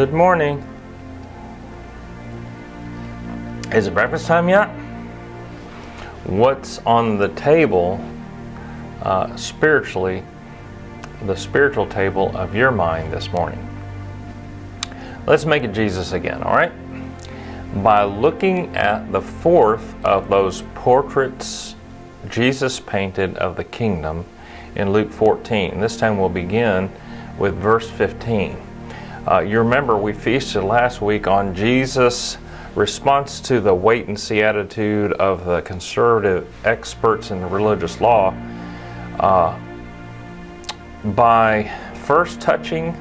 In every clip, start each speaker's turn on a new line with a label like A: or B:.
A: Good morning. Is it breakfast time yet? What's on the table spiritually, the spiritual table of your mind this morning? Let's make it Jesus again, all right? By looking at the fourth of those portraits Jesus painted of the kingdom in Luke 14. This time we'll begin with verse 15. You remember we feasted last week on Jesus' response to the wait-and-see attitude of the conservative experts in the religious law by first touching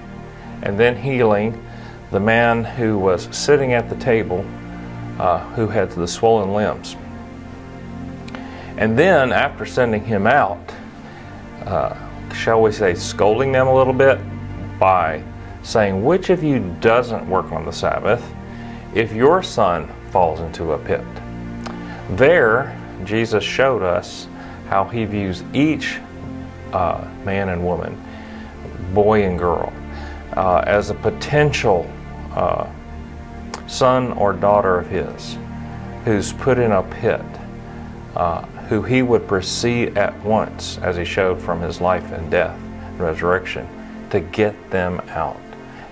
A: and then healing the man who was sitting at the table who had the swollen limbs. And then after sending him out, shall we say scolding them a little bit by saying, which of you doesn't work on the Sabbath if your son falls into a pit? There, Jesus showed us how he views each man and woman, boy and girl, as a potential son or daughter of his who's put in a pit, who he would proceed at once, as he showed from his life and death and resurrection, to get them out.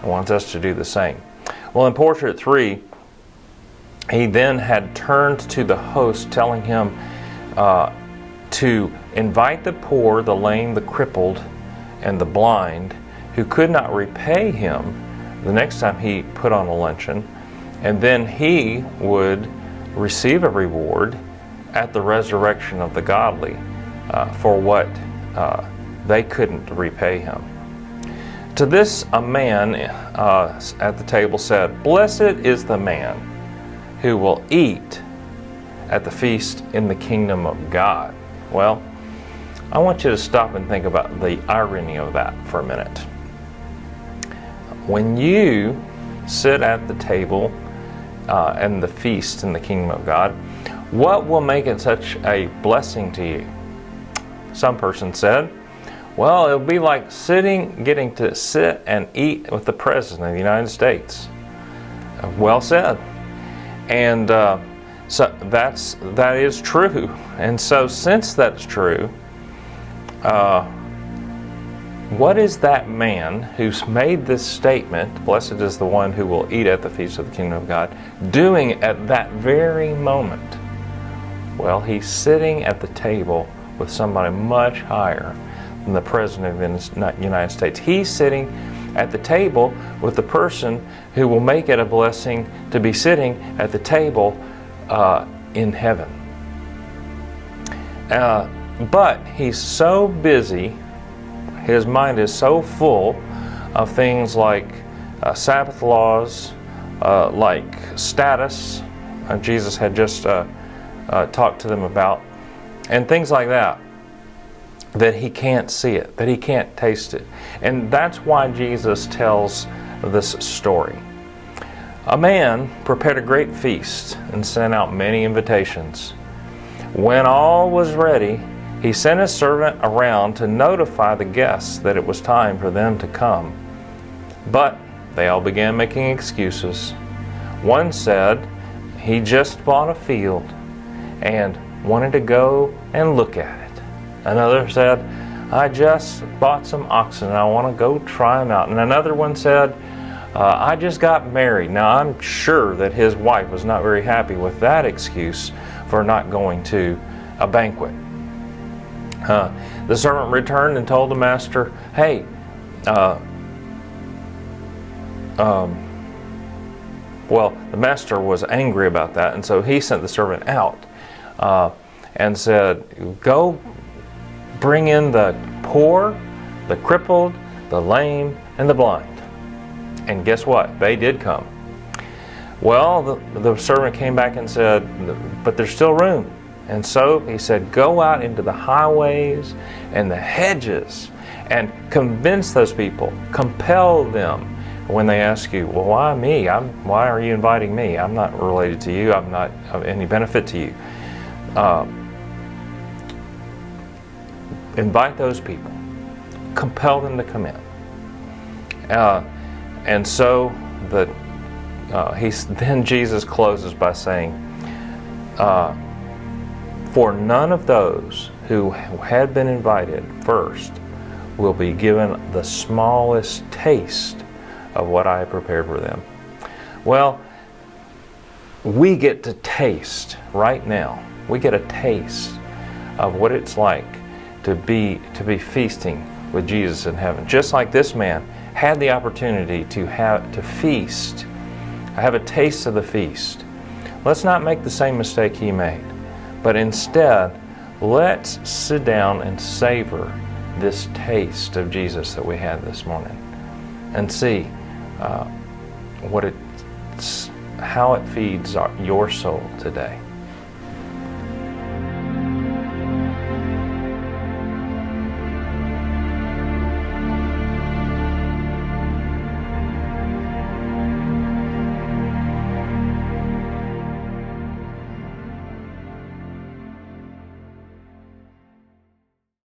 A: He wants us to do the same. Well, in portrait 3, he then had turned to the host, telling him to invite the poor, the lame, the crippled, and the blind, who could not repay him the next time he put on a luncheon, and then he would receive a reward at the resurrection of the godly for what they couldn't repay him. To this, a man at the table said, "Blessed is the man who will eat at the feast in the kingdom of God." Well, I want you to stop and think about the irony of that for a minute. When you sit at the table and the feast in the kingdom of God, what will make it such a blessing to you? Some person said, well, it'll be like getting to sit and eat with the President of the United States. Well said. And so that is true. And so since that's true, what is that man who's made this statement, blessed is the one who will eat at the feast of the kingdom of God, doing at that very moment? Well, he's sitting at the table with somebody much higher than the President of the United States. He's sitting at the table with the person who will make it a blessing to be sitting at the table in heaven. But he's so busy, his mind is so full of things like Sabbath laws, like status, Jesus had just talked to them about, and things like that, that he can't see it, that he can't taste it. And that's why Jesus tells this story. A man prepared a great feast and sent out many invitations. When all was ready, he sent his servant around to notify the guests that it was time for them to come. But they all began making excuses. One said he just bought a field and wanted to go and look at it. Another said, I just bought some oxen and I want to go try them out. And another one said, I just got married. Now I'm sure that his wife was not very happy with that excuse for not going to a banquet. The servant returned and told the master, hey, well, the master was angry about that, and so he sent the servant out and said, go bring in the poor, the crippled, the lame, and the blind. And guess what? They did come. Well, the servant came back and said, but there's still room. And so he said, go out into the highways and the hedges and convince those people, compel them. When they ask you, well, why me? Why are you inviting me? I'm not related to you. I'm not of any benefit to you. Invite those people. Compel them to come in. And so then Jesus closes by saying, for none of those who had been invited first will be given the smallest taste of what I have prepared for them. Well, we get to taste right now. We get a taste of what it's like to be feasting with Jesus in heaven. Just like this man had the opportunity to feast, have a taste of the feast. Let's not make the same mistake he made, but instead, let's sit down and savor this taste of Jesus that we had this morning, and see how it feeds your soul today.